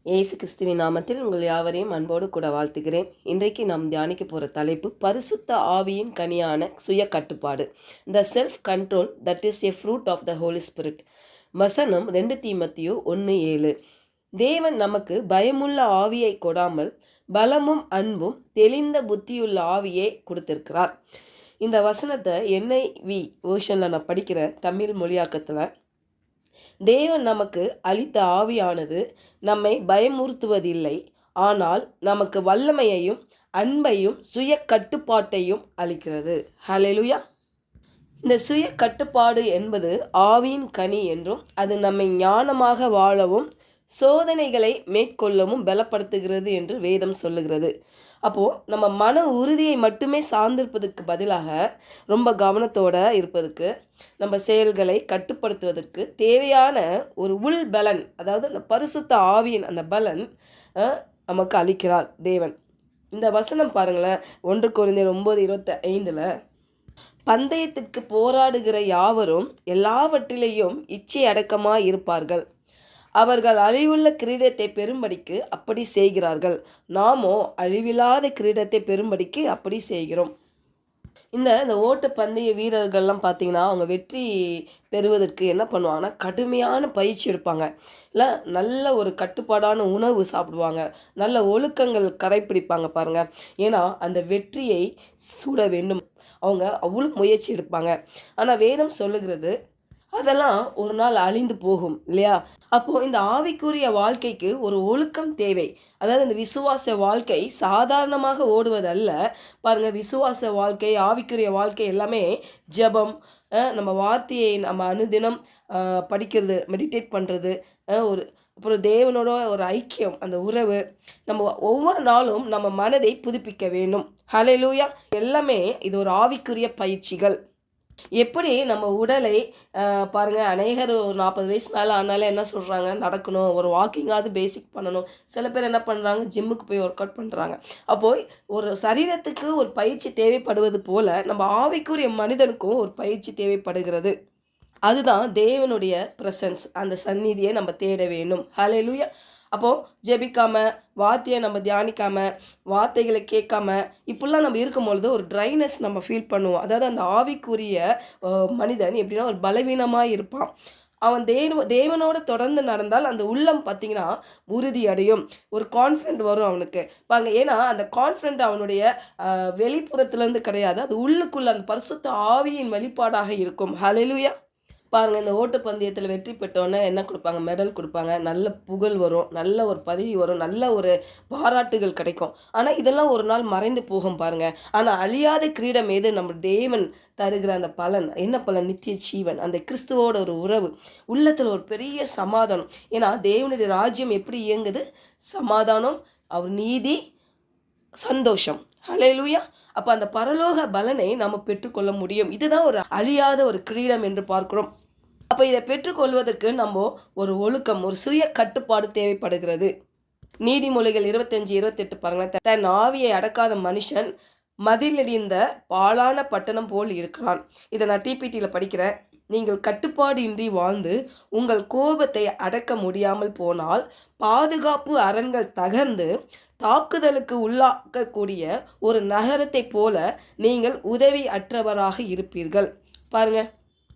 இயேசு கிறிஸ்துவின் நாமத்தில் உங்கள் யாவரையும் அன்போடு கூட வாழ்த்துகிறேன். இன்றைக்கு நாம் தியானிக்க போகிற தலைப்பு பரிசுத்த ஆவியின் கனியான சுய கட்டுப்பாடு. The self control that is a fruit of the Holy Spirit. வசனம் 2 தீமோத்தேயு 1:7. தேவன் நமக்கு பயமுள்ள ஆவியை கொடாமல் பலமும் அன்பும் தெளிந்த புத்தியுள்ள ஆவியை கொடுத்திருக்கிறார். இந்த வசனத்தை NIV வேர்ஷனில் நான் படிக்கிறேன், தமிழ் மொழியாக்கத்தில். தேவன் நமக்கு அளித்த ஆவியானது நம்மை பயமுறுத்துவதில்லை, ஆனால் நமக்கு வல்லமையையும் அன்பையும் சுய கட்டுப்பாட்டையும் அளிக்கிறது. ஹல்லேலூயா. இந்த சுய கட்டுப்பாடு என்பது ஆவியின் கனி என்றும் அது நம்மை ஞானமாக வாழவும் சோதனைகளை மேற்கொள்ளவும் பலப்படுத்துகிறது என்று வேதம் சொல்லுகிறது. அப்போது நம்ம மன உறுதியை மட்டுமே சார்ந்திருப்பதற்கு பதிலாக ரொம்ப கவனத்தோடு இருப்பதுக்கு, நம்ம செயல்களை கட்டுப்படுத்துவதற்கு தேவையான ஒரு உள் பலன், அதாவது அந்த பரிசுத்த ஆவியின் அந்த பலன் நமக்கு அளிக்கிறார் தேவன். இந்த வசனம் பாருங்களேன், 1 கொரிந்தியர் 9:25. பந்தயத்திற்கு போராடுகிற யாவரும் எல்லாவற்றிலேயும் இச்சை அடக்கமாய் இருப்பார்கள். அவர்கள் அழிவுள்ள கிரீடத்தை பெறும்படிக்கு அப்படி செய்கிறார்கள், நாமோ அழிவில்லாத கிரீடத்தை பெறும்படிக்கு அப்படி செய்கிறோம். இந்த ஓட்ட பந்தய வீரர்கள்லாம் பார்த்திங்கன்னா, அவங்க வெற்றி பெறுவதற்கு என்ன பண்ணுவாங்கன்னா, கடுமையான பயிற்சி எடுப்பாங்க, இல்லை நல்ல ஒரு கட்டுப்பாடான உணவு சாப்பிடுவாங்க, நல்ல ஒழுக்கங்கள் கடைப்பிடிப்பாங்க பாருங்கள். ஏன்னா அந்த வெற்றியை சூட வேண்டும், அவங்க அவ்வளோ முயற்சி எடுப்பாங்க. ஆனால் வேதம் சொல்லுகிறது அதெல்லாம் ஒரு நாள் அழிந்து போகும் இல்லையா? அப்போது இந்த ஆவிக்குரிய வாழ்க்கைக்கு ஒரு ஒழுக்கம் தேவை. அதாவது இந்த விசுவாச வாழ்க்கை சாதாரணமாக ஓடுவதல்ல. பாருங்கள், விசுவாச வாழ்க்கை, ஆவிக்குரிய வாழ்க்கை எல்லாமே ஜெபம், நம்ம வார்த்தையை நம்ம அனுதினம் படிக்கிறது, மெடிடேட் பண்ணுறது, ஒரு அப்புறம் தேவனோட ஒரு ஐக்கியம், அந்த உறவு, நம்ம ஒவ்வொரு நாளும் நம்ம மனதை புதுப்பிக்க வேண்டும். ஹல்லேலூயா. எல்லாமே இது ஒரு ஆவிக்குரிய பயிற்சிகள். எப்படி நம்ம உடலை பாருங்கள், அநேகர் ஒரு 40 வயசு மேலே ஆனாலே என்ன சொல்கிறாங்க, நடக்கணும், ஒரு வாக்கிங்காவது பேசிக் பண்ணணும். சில பேர் என்ன பண்ணுறாங்க, ஜிம்முக்கு போய் ஒர்க் அவுட் பண்ணுறாங்க. அப்போது ஒரு சரீரத்துக்கு ஒரு பயிற்சி தேவைப்படுவது போல் நம்ம ஆவிக்குரிய மனிதனுக்கும் ஒரு பயிற்சி தேவைப்படுகிறது. அதுதான் தேவனுடைய ப்ரெசன்ஸ், அந்த சந்நிதியை நம்ம தேட வேண்டும். ஹல்லேலூயா. அப்போது ஜெபிக்காமல், வார்த்தையை நம்ம தியானிக்காமல், வார்த்தைகளை கேட்காம இப்படிலாம் நம்ம இருக்கும்பொழுது ஒரு ட்ரைனஸ் நம்ம ஃபீல் பண்ணுவோம். அதாவது அந்த ஆவிக்குரிய மனிதன் எப்படின்னா ஒரு பலவீனமாக இருப்பான். அவன் தேவனோடு தொடர்ந்து நடந்தால் அந்த உள்ளம் பார்த்திங்கன்னா உறுதி அடையும், ஒரு கான்ஃபிடென்ட் வரும் அவனுக்கு பாருங்கள். ஏன்னா அந்த கான்ஃபிடென்ட் அவனுடைய வெளிப்புறத்துலேருந்து கிடையாது, அது உள்ளுக்குள்ள அந்த பரிசுத்த ஆவியின் வெளிப்பாடாக இருக்கும். ஹல்லேலூயா. பாருங்கள், இந்த ஓட்டப்பந்தயத்தில் வெற்றி பெற்றோன்னே என்ன கொடுப்பாங்க, மெடல் கொடுப்பாங்க, நல்ல புகழ் வரும், நல்ல ஒரு பதவி வரும், நல்ல ஒரு பாராட்டுகள் கிடைக்கும். ஆனால் இதெல்லாம் ஒரு நாள் மறைந்து போகும் பாருங்கள். ஆனால் அழியாத கிரீடம் எது, நம்ம தேவன் தருகிற அந்த பலன் என்ன பலன்? நித்திய ஜீவன், அந்த கிறிஸ்துவோட ஒரு உறவு, உள்ளத்தில் ஒரு பெரிய சமாதானம். ஏன்னா தேவனுடைய ராஜ்யம் எப்படி இயங்குது? சமாதானம், அவர் நீதி, சந்தோஷம். ஹல்லேலூயா. அப்போ அந்த பரலோக பலனை நம்ம பெற்றுக்கொள்ள முடியும். இதுதான் ஒரு அழியாத ஒரு கிரீடம் என்று பார்க்கிறோம். அப்போ இதை பெற்றுக்கொள்வதற்கு நம்ம ஒரு ஒழுக்கம், ஒரு சுய கட்டுப்பாடு தேவைப்படுகிறது. நீதிமொழிகள் 25:28 பாருங்களேன். தன் ஆவியை அடக்காத மனுஷன் மதிலடிந்த பாழான பட்டணம் போல் இருக்கிறான். இதை நான் டிபிடியில் படிக்கிறேன். நீங்கள் கட்டுப்பாடு இன்றி வாழ்ந்து உங்கள் கோபத்தை அடக்க முடியாமல் போனால் பாதுகாப்பு அரண்கள் தகர்ந்து தாக்குதலுக்கு உள்ளாக்கக்கூடிய ஒரு நகரத்தை போல நீங்கள் உதவி அற்றவராக இருப்பீர்கள். பாருங்கள்,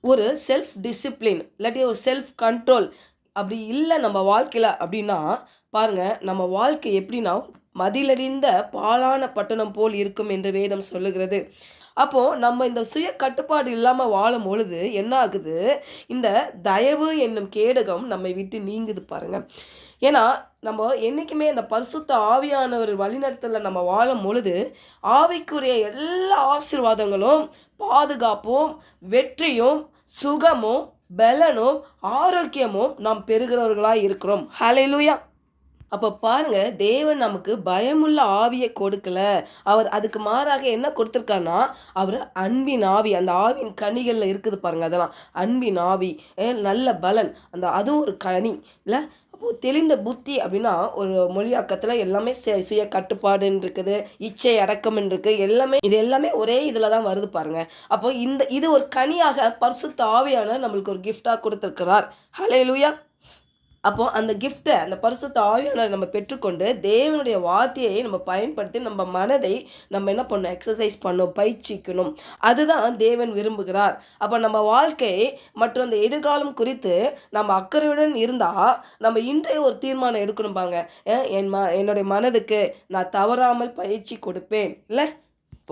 ஒரு செல்ஃப் டிசிப்ளின் இல்லாட்டி ஒரு செல்ஃப் கண்ட்ரோல் அப்படி இல்லை நம்ம வாழ்க்கையில் அப்படின்னா, பாருங்கள் நம்ம வாழ்க்கை எப்படின்னா மதிலடிந்த பாழான பட்டணம் போல் இருக்கும் என்று வேதம் சொல்லுகிறது. அப்போது நம்ம இந்த சுய கட்டுப்பாடு இல்லாமல் வாழும் பொழுது என்ன ஆகுது, இந்த தயவு என்னும் கேடகம் நம்மை விட்டு நீங்குது பாருங்கள். ஏன்னா நம்ம என்றைக்குமே இந்த பரிசுத்த ஆவியானவர் வழிநடத்தலில் நம்ம வாழும் பொழுது ஆவிக்குரிய எல்லா ஆசீர்வாதங்களும், பாதுகாப்பும், வெற்றியும், சுகமும், பலனும், ஆரோக்கியமும் நாம் பெறுகிறவர்களாக இருக்கிறோம். ஹல்லேலூயா. அப்போ பாருங்கள், தேவன் நமக்கு பயமுள்ள ஆவியை கொடுக்கல, அவர் அதுக்கு மாறாக என்ன கொடுத்துருக்காருன்னா, அவர் அன்பின் ஆவி, அந்த ஆவியின் கனிகளில் இருக்குது பாருங்கள், அதெல்லாம் அன்பின் ஆவி, நல்ல பலன், அந்த அதுவும் ஒரு கனி இல்லை. அப்போது தெளிந்த புத்தி அப்படின்னா ஒரு மொழியாக்கத்தில் எல்லாமே சுய கட்டுப்பாடுன்னு இருக்குது, இச்சை அடக்கம்னு இருக்குது, எல்லாமே இது எல்லாமே ஒரே இதில் தான் வருது பாருங்கள். அப்போ இது ஒரு கனியாக பரிசுத்த ஆவியான நம்மளுக்கு ஒரு கிஃப்டாக கொடுத்துருக்கிறார். ஹல்லேலூயா. அப்போ அந்த கிஃப்ட்டை, அந்த பரிசுத்த ஆவியானவரை நம்ம பெற்றுக்கொண்டு தேவனுடைய வார்த்தையை நம்ம பயன்படுத்தி நம்ம மனதை நம்ம என்ன பண்ணணும், எக்ஸசைஸ் பண்ணணும், பயிற்சிக்கணும். அதுதான் தேவன் விரும்புகிறார். அப்போ நம்ம வாழ்க்கை மற்றும் அந்த எதிர்காலம் குறித்து நம்ம அக்கறையுடன் இருந்தால் நம்ம இன்றைய ஒரு தீர்மானம் எடுக்கணும் பாங்க. என்னுடைய மனதுக்கு நான் தவறாமல் பயிற்சி கொடுப்பேன். இல்லை,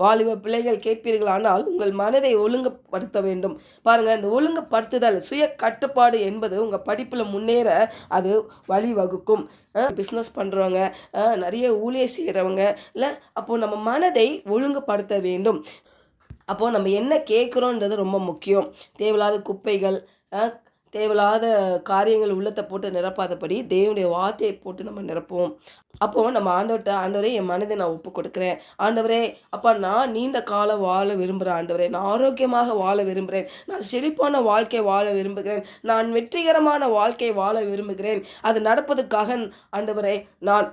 வாலிப பிள்ளைகள் கேட்பீர்கள், ஆனால் உங்கள் மனதை ஒழுங்குபடுத்த வேண்டும். பாருங்கள், இந்த ஒழுங்குபடுத்துதல், சுய கட்டுப்பாடு என்பது உங்கள் படிப்பில் முன்னேற அது வழிவகுக்கும். பிஸ்னஸ் பண்ணுறவங்க, நிறைய ஊழியர் செய்கிறவங்க இல்லை, அப்போது நம்ம மனதை ஒழுங்குபடுத்த வேண்டும். அப்போது நம்ம என்ன கேட்குறோன்றது ரொம்ப முக்கியம். தேவையில்லாத குப்பைகள், தேவையில்லாத காரியங்கள் உள்ளத்தை போட்டு நிரப்பாதபடி தேவனுடைய வார்த்தையை போட்டு நம்ம நிரப்புவோம். அப்போது நம்ம ஆண்டவர்கிட்ட, ஆண்டவரே என் மனதை நான் ஒப்பு கொடுக்குறேன். ஆண்டவரே அப்பா, நான் நீண்ட காலம் வாழ விரும்புகிறேன். ஆண்டவரே, நான் ஆரோக்கியமாக வாழ விரும்புகிறேன். நான் செழிப்பான வாழ்க்கை வாழ விரும்புகிறேன். நான் வெற்றிகரமான வாழ்க்கை வாழ விரும்புகிறேன். அது நடப்பதற்காக ஆண்டவரே நான்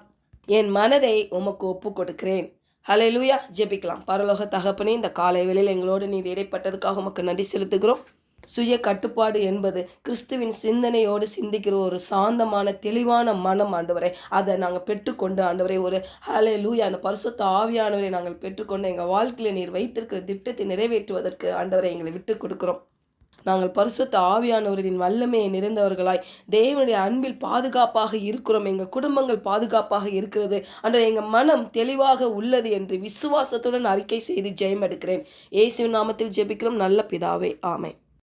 என் மனதை உமக்கு ஒப்பு கொடுக்கிறேன். ஹல்லேலூயா. ஜெபிக்கலாம். பரலோக தகப்பனே, இந்த காலை வேளையில் எங்களோடு நீர் இடைப்பட்டதுக்காக உமக்கு நன்றி செலுத்துகிறோம். சுய கட்டுப்பாடு என்பது கிறிஸ்துவின் சிந்தனையோடு சிந்திக்கிற ஒரு சாந்தமான தெளிவான மனம் ஆண்டவரை, அதை நாங்கள் பெற்றுக்கொண்டு ஆண்டவரை ஒரு ஹல்லேலூயா அந்த பரிசுத்த ஆவியானவரை நாங்கள் பெற்றுக்கொண்டு எங்கள் வாழ்க்கையில் நீர் வைத்திருக்கிற திட்டத்தை நிறைவேற்றுவதற்கு ஆண்டவரை எங்களை விட்டு கொடுக்குறோம். நாங்கள் பரிசுத்த ஆவியானவரின் வல்லமையை நிறைந்தவர்களாய் தேவனுடைய அன்பில் பாதுகாப்பாக இருக்கிறோம். எங்கள் குடும்பங்கள் பாதுகாப்பாக இருக்கிறது. அன்று எங்கள் மனம் தெளிவாக உள்ளது என்று விசுவாசத்துடன் அறிக்கை செய்து ஜெயம் எடுக்கிறேன். இயேசுவின் நாமத்தில் ஜெபிக்கிறோம் நல்ல பிதாவே, ஆமென்.